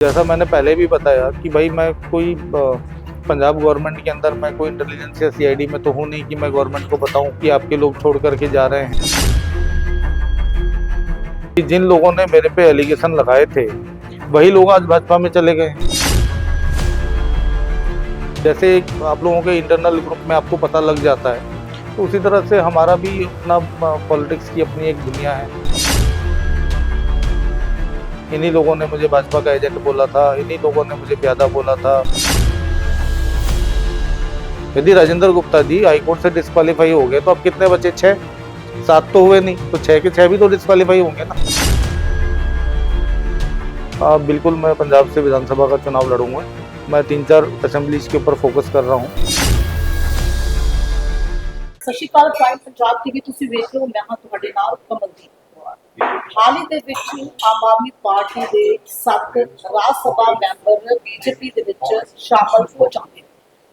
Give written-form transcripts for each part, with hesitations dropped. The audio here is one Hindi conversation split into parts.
जैसा मैंने पहले भी बताया कि भाई मैं कोई पंजाब गवर्नमेंट के अंदर मैं कोई इंटेलिजेंस या सीआईडी में तो हूँ नहीं कि मैं गवर्नमेंट को बताऊं कि आपके लोग छोड़ करके जा रहे हैं। कि जिन लोगों ने मेरे पे एलिगेशन लगाए थे वही लोग आज भाजपा में चले गए। जैसे आप लोगों के इंटरनल ग्रुप में आपको पता लग जाता है तो उसी तरह से हमारा भी अपना पॉलिटिक्स की अपनी एक दुनिया है। इन्हीं लोगों ने मुझे भाजपा का एजेंट बोला था, इन्हीं लोगों ने मुझे प्यादा बोला था। यदि राजेंद्र गुप्ता जी हाईकोर्ट से डिस्क्वालीफाई हो गए तो अब कितने बचे? 6, 7 तो हुए नहीं, तो 6 के 6 भी तो डिस्क्वालीफाई होंगे ना। बिल्कुल मैं पंजाब से विधानसभा का चुनाव लड़ूंगा। मैं 3-4 असेंबलीज के ऊपर फोकस कर रहा हूँ। ਸਤਿ ਸ਼੍ਰੀ ਅਕਾਲ ਪ੍ਰਾਈਮ ਪੰਜਾਬ ਟੀਵੀ ਤੁਸੀਂ ਵੇਖ ਰਹੇ ਹੋ। ਮੈਂ ਹਾਂ ਤੁਹਾਡੇ ਨਾਲ ਕਮਲਦੀਪ ਕੌਰ। ਹਾਲ ਹੀ ਦੇ ਵਿੱਚ ਆਮ ਆਦਮੀ ਪਾਰਟੀ ਦੇ 7 ਰਾਜ ਸਭਾ ਮੈਂਬਰ ਬੀਜੇਪੀ ਦੇ ਵਿੱਚ ਸ਼ਾਮਲ ਹੋ ਜਾਂਦੇ,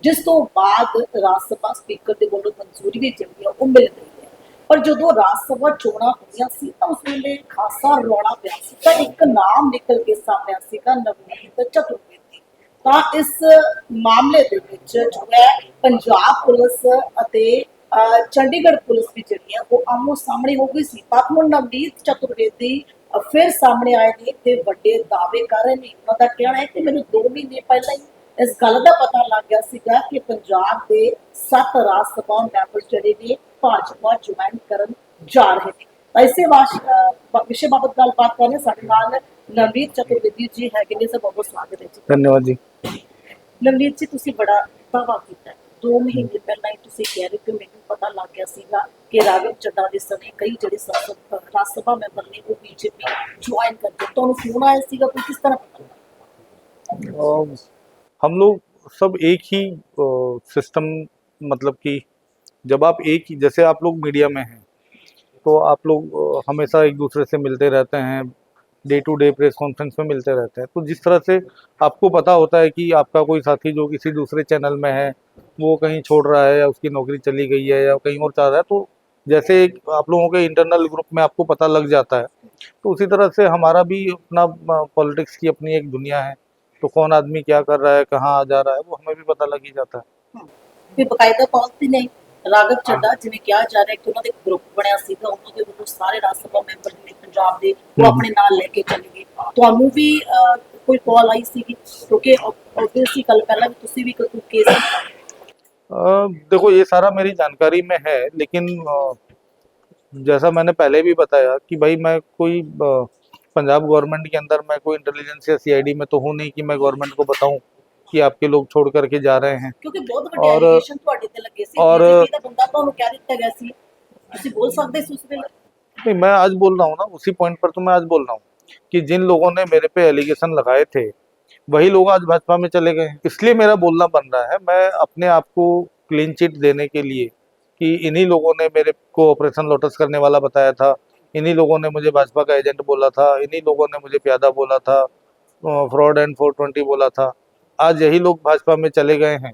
ਜਿਸ ਤੋਂ ਬਾਅਦ ਰਾਜ ਸਭਾ ਸਪੀਕਰ ਦੇ ਵੱਲੋਂ ਮਨਜ਼ੂਰੀ ਵੀ ਜਿਹੜੀ ਹੈ ਉਹ ਮਿਲ ਗਈ ਹੈ। ਪਰ ਜਦੋਂ ਰਾਜ ਸਭਾ ਚੋਣਾਂ ਹੋਈਆਂ ਸੀ ਤਾਂ ਉਸ ਵੇਲੇ ਖਾਸਾ ਰੌਲਾ ਪਿਆ ਸੀ ਤਾਂ ਇੱਕ ਨਾਮ ਨਿਕਲ ਕੇ ਸਾਹਮਣੇ ਆਇਆ ਸੀਗਾ, ਨਵਨੀਤ ਚਤੁਰਵੇਦੀ। ਤਾਂ ਇਸ ਮਾਮਲੇ ਦੇ ਵਿੱਚ ਜੋ ਹੈ ਪੰਜਾਬ ਪੁਲਿਸ ਅਤੇ ਚੰਡੀਗੜ੍ਹ ਪੁਲਿਸ ਵੀ ਜਿਹੜੀ ਹੈ ਉਹ ਆਮੋ ਸਾਹਮਣੇ ਹੋ ਗਈ ਸੀ। ਪਰ ਹੁਣ ਨਵਨੀਤ ਚਤੁਰਵੇਦੀ ਫਿਰ ਸਾਹਮਣੇ ਆਏ ਨੇ ਤੇ ਵੱਡੇ ਦਾਅਵੇ ਕਰ ਰਹੇ ਨੇ। ਉਹਨਾਂ ਦਾ ਕਹਿਣਾ ਹੈ ਕਿ ਮੈਨੂੰ 2 ਮਹੀਨੇ ਪਹਿਲਾਂ ਹੀ ਇਸ ਗੱਲ ਦਾ ਪਤਾ ਲੱਗ ਗਿਆ ਸੀਗਾ ਕਿ ਪੰਜਾਬ ਦੇ 7 ਰਾਜ ਸਭਾ ਮੈਂਬਰ ਜਿਹੜੇ ਨੇ ਭਾਜਪਾ ਜੁਆਇਨ ਕਰਨ ਜਾ ਰਹੇ ਨੇ। ਤਾਂ ਇਸੇ ਵਿਸ਼ੇ ਬਾਬਤ ਗੱਲਬਾਤ ਕਰਨੇ ਸਾਡੇ ਨਾਲ ਨਵਨੀਤ ਚਤੁਰਵੇਦੀ ਜੀ ਹੈਗੇ ਨੇ। ਸਭ ਬਹੁਤ ਸਵਾਗਤ ਹੈ ਜੀ। धन्यवाद जी। ਨਵਨੀਤ ਜੀ, ਤੁਸੀਂ ਬੜਾ ਦਾਅਵਾ ਕੀਤਾ 2 ਮਹੀਨੇ ਪਹਿਲਾਂ ਹੀ ਤੁਸੀਂ ਕਹਿ ਰਹੇ ਕਿ ਮੈਨੂੰ ਪਤਾ ਲੱਗ ਗਿਆ ਸੀਗਾ ਕਿ ਰਾਘਵ ਚੱਡਾ ਦੇ ਸਮੇਂ ਕਈ ਜਿਹੜੇ ਰਾਜ ਸਭਾ ਮੈਂਬਰ ਨੇ ਉਹ ਬੀਜੇਪੀ ਜੁਆਇਨ ਕਰਦੇ। ਤੁਹਾਨੂੰ ਫੋਨ ਆਇਆ ਸੀਗਾ, ਕੋਈ ਕਿਸ ਤਰ੍ਹਾਂ ਪਤਾ ਲੱਗਾ? हम लोग सब एक ही सिस्टम, मतलब कि जब आप एक ही, जैसे आप लोग मीडिया में हैं तो आप लोग हमेशा एक दूसरे से मिलते रहते हैं, day to day press conference में मिलते रहते हैं। तो जिस तरह से आपको पता होता है कि आपका कोई साथी जो किसी दूसरे चैनल में है वो कहीं छोड़ रहा है या उसकी नौकरी चली गई है या कहीं और चाह रहा है, तो जैसे आप लोगों के इंटरनल ग्रुप में आपको पता लग जाता है तो उसी तरह से हमारा भी अपना पॉलिटिक्स की अपनी एक दुनिया है। तो कौन आदमी क्या कर रहा है, कहाँ आ जा रहा है, वो हमें भी पता लग ही जाता है। ਵੀ ਬਕਾਇਦਾ ਤੌਰ ਤੇ ਨਹੀਂ, ਰਾਘਵ ਚੱਡਾ ਜਿਵੇਂ ਕਿਹਾ ਜਾ ਰਿਹਾ ਕਿ ਉਹਨਾਂ ਦੇ ਗਰੁੱਪ ਬਣਿਆ ਸੀਗਾ, ਉਹਨਾਂ ਦੇ ਵੱਲੋਂ ਸਾਰੇ ਰਾਜ ਸਭਾ ਮੈਂਬਰ ਜਿਹੜੇ ਪੰਜਾਬ ਦੇ ਉਹ ਆਪਣੇ ਨਾਲ ਲੈ ਕੇ ਚਲੇ ਗਏ। ਤੁਹਾਨੂੰ ਵੀ ਕੋਈ ਕਾਲ ਆਈ ਸੀਗੀ? ਕਿਉਂਕਿ ਆਬਵੀਅਸਲੀ ਕੱਲ ਪਹਿਲਾਂ ਵੀ ਤੁਸੀਂ ਵੀ ਕੋਈ ਕੇਸ देखो ये सारा मेरी जानकारी में है, लेकिन जैसा मैंने पहले भी बताया कि भाई मैं कोई पंजाब गवर्नमेंट के अंदर मैं कोई इंटेलिजेंस या सीआईडी में तो हूँ नहीं कि मैं गवर्नमेंट को बताऊं कि आपके लोग छोड़ करके जा रहे हैं। ਕਿਉਂਕਿ ਬਹੁਤ ਵੱਡੇ ਐਲੀਗੇਸ਼ਨ ਤੁਹਾਡੇ ਤੇ ਲੱਗੇ ਸੀ। ਬੀਜੇਪੀ ਦਾ ਬੰਦਾ ਤੁਹਾਨੂੰ ਕਹਿ ਦਿੱਤਾ ਗਿਆ ਸੀ, ਤੁਸੀਂ ਬੋਲ ਸਕਦੇ ਸੀ ਉਸ ਵੇਲੇ? नहीं, मैं आज बोल रहा हूँ ना, उसी पॉइंट पर तो मैं आज बोल रहा हूँ कि जिन लोगों ने मेरे पे एलिगेशन लगाए थे वही लोग आज भाजपा में चले गए। इसलिए मेरा बोलना बन रहा है, मैं अपने आप को क्लीन चिट देने के लिए कि इन्हीं लोगों ने मेरे को ऑपरेशन लोटस करने वाला बताया था, इन्हीं लोगों ने मुझे भाजपा का एजेंट बोला था, इन्हीं लोगों ने मुझे प्यादा बोला था, फ्रॉड एंड 420 बोला था। आज यही लोग भाजपा में चले गए हैं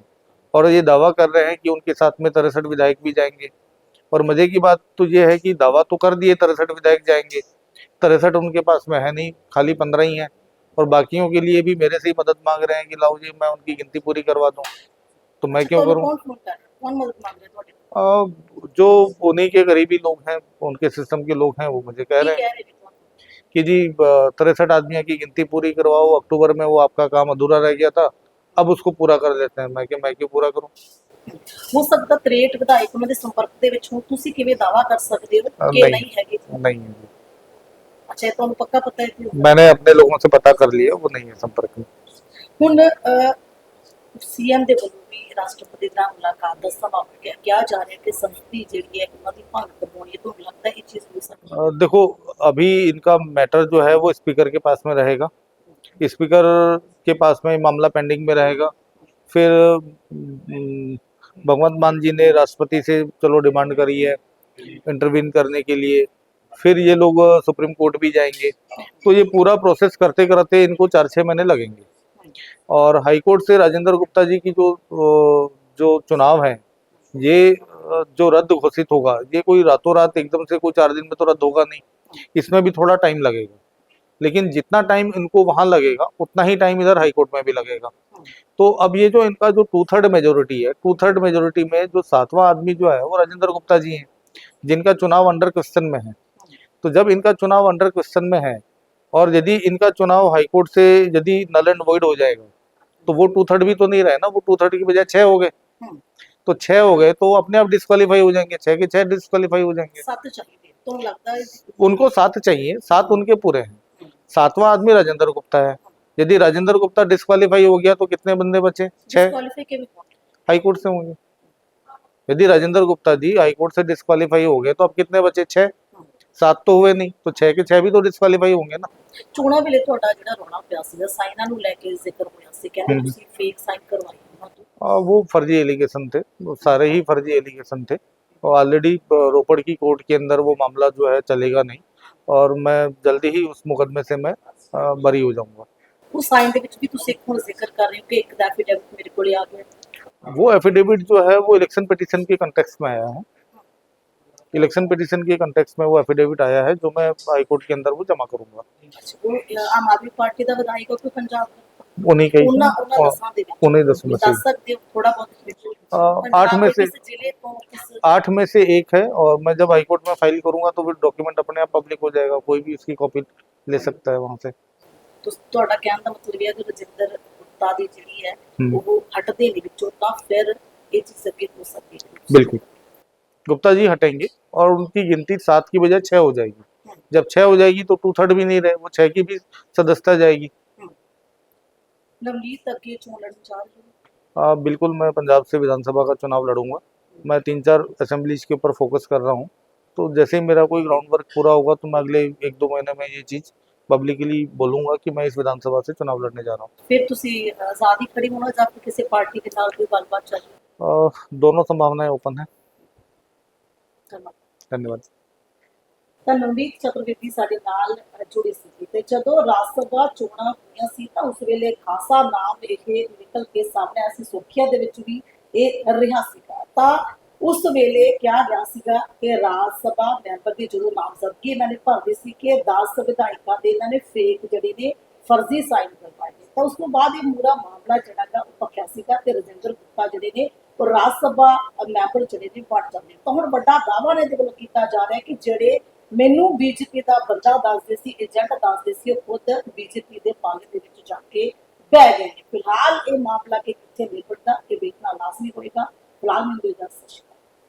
और ये दावा कर रहे हैं कि उनके साथ में 63 विधायक भी जाएंगे। और मजे की बात तो ये है कि दावा तो कर दिए 63 विधायक जाएंगे, 63 उनके पास में है नहीं, खाली 15 ही हैं। और बाकियों के लिए भी मेरे से ही मदद मांग रहे हैं कि लाओ जी मैं उनकी गिनती पूरी करवा दूं। तो मैं क्यों करूं? कौन मदद मांग रहे हैं? जो उन्हीं के करीबी लोग हैं, उनके सिस्टम के लोग हैं, वो मुझे कह रहे हैं कि जी 63 आदमियों की गिनती पूरी करवाओ, अक्टूबर में वो आपका काम अधूरा रह गया था, अब उसको पूरा कर देते हैं। मैं क्यों पूरा करूं? ਹੋ ਸਕਦਾ 63 ਵਿਧਾਇਕ ਉਹਨਾਂ ਦੇ ਸੰਪਰਕ ਦੇ ਵਿੱਚ ਹੋ, ਤੁਸੀਂ ਕਿਵੇਂ ਦਾਵਾ ਕਰ ਸਕਦੇ ਹੋ ਕਿ ਨਹੀਂ ਹੈਗੇ? नहीं है जी। ਅੱਛਾ, ਤੁਹਾਨੂੰ ਪੱਕਾ ਪਤਾ ਹੈ ਕਿ मैंने अपने लोगों से पता कर लिया, वो नहीं है संपर्क में। ਹੁਣ ਸੀਐਮ ਦੇ ਵੱਲੋਂ ਵੀ ਰਾਸ਼ਟਰਪਤੀ ਨਾਲ ਮੁਲਾਕਾਤ ਦਾ ਸਮਾਂ ਕਿਹਾ ਜਾ ਰਿਹਾ ਕਿ ਸੰਸਦੀ ਜਿਹੜੀ ਹੈ ਉਹਨਾਂ ਦੀ ਭੰਗ ਕਰਵਾਉਣੀ ਹੈ। ਤੁਹਾਨੂੰ ਲੱਗਦਾ ਹੈ ਇਹ ਚੀਜ਼ ਹੋ ਸਕਦੀ ਹੈ? देखो अभी इनका मैटर जो है वो स्पीकर के पास में रहेगा, स्पीकर के पास में मामला पेंडिंग में रहेगा। फिर भगवंत मान जी ने राष्ट्रपति से चलो डिमांड करी है इंटरवीन करने के लिए, फिर ये लोग सुप्रीम कोर्ट भी जाएंगे। तो ये पूरा प्रोसेस करते करते इनको 4-6 महीने लगेंगे। और हाई कोर्ट से राजेंद्र गुप्ता जी की जो चुनाव है ये जो रद्द घोषित होगा, ये कोई रातों रात एकदम से कोई 4 दिन में तो रद्द होगा नहीं, इसमें भी थोड़ा टाइम लगेगा। लेकिन जितना टाइम इनको वहां लगेगा उतना ही टाइम इधर हाई कोर्ट में भी लगेगा। तो अब ये जो इनका जो 2/3 मेजोरिटी है, 2/3 मेजोरिटी में जो 7वां आदमी जो है वो राजेंद्र गुप्ता जी हैं, जिनका चुनाव अंडर क्वेश्चन में है। तो जब इनका चुनाव अंडर क्वेश्चन में है और यदि इनका चुनाव हाईकोर्ट से यदि नल एंड वॉइड हो जाएगा तो वो 2/3 भी तो नहीं रहे ना, वो 2/3 की बजाय 6 हो गए। तो 6 हो गए तो वो अपने आप डिस्क्वालीफाई हो जाएंगे, 6 के 6 डिस्क्वालीफाई हो जाएंगे। 7 चाहिए तो लगता है उनको 7 चाहिए, 7 उनके पूरे हैं। 7वां आदमी राजेंद्र गुप्ता है। यदि राजेंद्र गुप्ता डिस्क्वालीफाई हो गया तो कितने बंदे बचे? 6 डिस्क्वालीफाई के भी हाईकोर्ट से होंगे। यदि राजेंद्र गुप्ता जी हाईकोर्ट से डिस्क्वालीफाई हो गए तो अब कितने बचे? 6। 7 तो हुए नहीं, तो 6 के 6 भी तो डिस्क्वालीफाई होंगे ना। ਚੋਣਾਂ ਵੇਲੇ ਤੁਹਾਡਾ ਜਿਹੜਾ ਰੌਲਾ ਪਿਆ ਸੀਗਾ ਸਾਈਨਾਂ ਨੂੰ ਲੈ ਕੇ ਜ਼ਿਕਰ ਹੋਇਆ ਸੀ ਕਹਿੰਦੇ हम्म। ਤੁਸੀਂ ਫੇਕ ਸਾਈਨ ਕਰਵਾਏ ਉਹਨਾਂ ਤੋਂ वो फर्जी एलिगेशन थे, वो सारे ही फर्जी एलिगेशन थे और ऑलरेडी रोपड़ की कोर्ट के अंदर वो मामला जो है चलेगा नहीं और मैं जल्दी ही उस मुकदमे से मैं बरी हो जाऊंगा। ਉਹ ਸਾਈਨ ਦੇ ਵਿੱਚ ਵੀ ਤੁਸੀਂ ਇੱਕ ਹੁਣ ਜ਼ਿਕਰ ਕਰ ਰਹੇ ਹੋ ਕਿ ਇੱਕ ਦਾ ਐਫੀਡੇਵਿਟ ਮੇਰੇ ਕੋਲੇ ਆ ਗਿਆ वो एफिडेविट जो है वो इलेक्शन पिटीशन के कंटेक्स्ट में आया है। इलेक्शन पिटीशन के कंटेक्स्ट में वो एफिडेविट आया है जो मैं हाई कोर्ट के अंदर वो जमा करूंगा। ਅੱਛਾ ਉਹ ਆਮ ਆਦਮੀ ਪਾਰਟੀ ਦਾ ਵਿਧਾਇਕ ਹੋ ਕੋਈ ਪੰਜਾਬ ਦਾ उन्हीं का ही ਉਹਨਾਂ ਦਸਾਂ ਦੇ ਵਿੱਚ उन्हीं 10 में से ਦੱਸ ਸਕਦੇ ਹੋ ਥੋੜਾ ਬਹੁਤ 8 में से ਕਿਸ ਜ਼ਿਲ੍ਹੇ ਤੋਂ ਕਿਸ 8 में से एक है और मैं जब हाई कोर्ट में फाइल करूंगा तो फिर डॉक्यूमेंट अपने आप पब्लिक हो जाएगा, कोई भी इसकी कॉपी ले सकता है वहां से। ਤੁਹਾਡਾ ਕਹਿਣ ਦਾ ਮਤਲਬ ਇਹ ਹੈ ਕਿ ਰਜਿੰਦਰ ਗੁप्ता ਦੀ ਜਿਹੜੀ ਹੈ हम्म। ਉਹ ਹਟਦੇ ਨਹੀਂ ਵਿੱਚੋਂ ਤਾਂ ਫਿਰ ਇਹ ਚੀਜ਼ ਅੱਗੇ ਹੋ ਸਕਦੀ ਹੈ बिल्कुल गुप्ता जी हटेंगे और उनकी गिनती 7 की बजाय 6 हो जाएगी। जब 6 हो जाएगी तो 2/3 भी नहीं रहे, वो 6 की भी सदस्यता जाएगी। नवनीत ਅੱਗੇ ਚੋਣ ਲੜਨ ਚਾਹ ਰਹੇ ਹੋ बिल्कुल मैं पंजाब से विधानसभा का चुनाव लड़ूंगा। मैं 3-4 असेंबलीज के ऊपर फोकस कर रहा हूँ, तो जैसे ही मेरा कोई ग्राउंड वर्क पूरा होगा तो मैं अगले 1-2 महीने में ये चीज़ पब्लिकली बोलूंगा कि मैं इस विधानसभा से चुनाव लड़ने जा रहा हूँ। ਫਿਰ ਤੁਸੀਂ ਆਜ਼ਾਦ ਹੀ ਖੜੀ ਹੋਣਾ ਜਾਂ ਫਿਰ ਕਿਸੇ ਪਾਰਟੀ ਦੇ ਨਾਲ ਕੋਈ ਗੱਲਬਾਤ ਚੱਲ ਰਹੀ ਹੈ दोनों संभावनाएं ओपन है। ਧੰਨਵਾਦ धन्यवाद। ਤਾਂ ਨਵਨੀਤ ਚਤੁਰਵੇਦੀ ਸਾਡੇ ਨਾਲ ਜੁੜੀ ਸੀ ਤੇ ਜਦੋਂ ਰਾਜ ਸਭਾ ਚੋਣਾਂ ਹੋਈਆਂ ਸੀ ਤਾਂ ਉਸ ਵੇਲੇ ਖਾਸਾ ਨਾਮ ਇਹ ਨਿਕਲ ਕੇ ਸਾਹਮਣੇ ਆਇਆ ਸੀ, ਸੁਰਖੀਆਂ ਦੇ ਵਿੱਚ ਵੀ ਇਹ ਰਿਹਾ ਸੀਗਾ। ਤਾਂ ਉਸ ਵੇਲੇ ਕਿਹਾ ਗਿਆ ਸੀਗਾ ਕਿ ਰਾਜ ਸਭਾ ਮੈਂਬਰ ਦੀ ਜਦੋਂ ਨਾਮਜ਼ਦਗੀ ਇਹਨਾਂ ਨੇ ਭਰਦੀ ਸੀ ਕਿ 10 ਵਿਧਾਇਕਾਂ ਦੇ ਇਹਨਾਂ ਨੇ ਫੇਕ ਜਿਹੜੇ ਨੇ ਫਰਜ਼ੀ ਸਾਈਨ ਕਰਵਾਏ ਨੇ। ਤਾਂ ਉਸ ਤੋਂ ਬਾਅਦ ਇਹ ਪੂਰਾ ਮਾਮਲਾ ਜਿਹੜਾ ਗਾ ਉਹ ਭਖਿਆ ਸੀਗਾ ਤੇ ਰਜਿੰਦਰ ਗੁਪਤਾ ਜਿਹੜੇ ਨੇ ਉਹ ਰਾਜ ਸਭਾ ਮੈਂਬਰ ਜਿਹੜੇ ਨੇ ਬਣ ਜਾਂਦੇ। ਤਾਂ ਹੁਣ ਵੱਡਾ ਦਾਅਵਾ ਨੇ ਵੱਲੋਂ ਕੀਤਾ ਜਾ ਰਿਹਾ ਕਿ ਜਿਹੜੇ ਮੈਨੂੰ ਬੀਜੇਪੀ ਦਾ ਬੰਦਾ ਦੱਸਦੇ ਸੀ, ਏਜੰਟ ਦੱਸਦੇ ਸੀ, ਉਹ ਖੁਦ ਬੀਜੇਪੀ ਦੇ ਪਾਲੇ ਦੇ ਵਿੱਚ ਜਾ ਕੇ ਬਹਿ ਗਏ ਨੇ। ਫਿਲਹਾਲ ਇਹ ਮਾਮਲਾ ਕਿ ਕਿੱਥੇ ਨਿਕਲਦਾ ਇਹ ਵੇਖਣਾ ਲਾਜ਼ਮੀ ਹੋਏਗਾ। ਫਿਲਹਾਲ ਮੈਨੂੰ ਇਜਾਜ਼ਤ।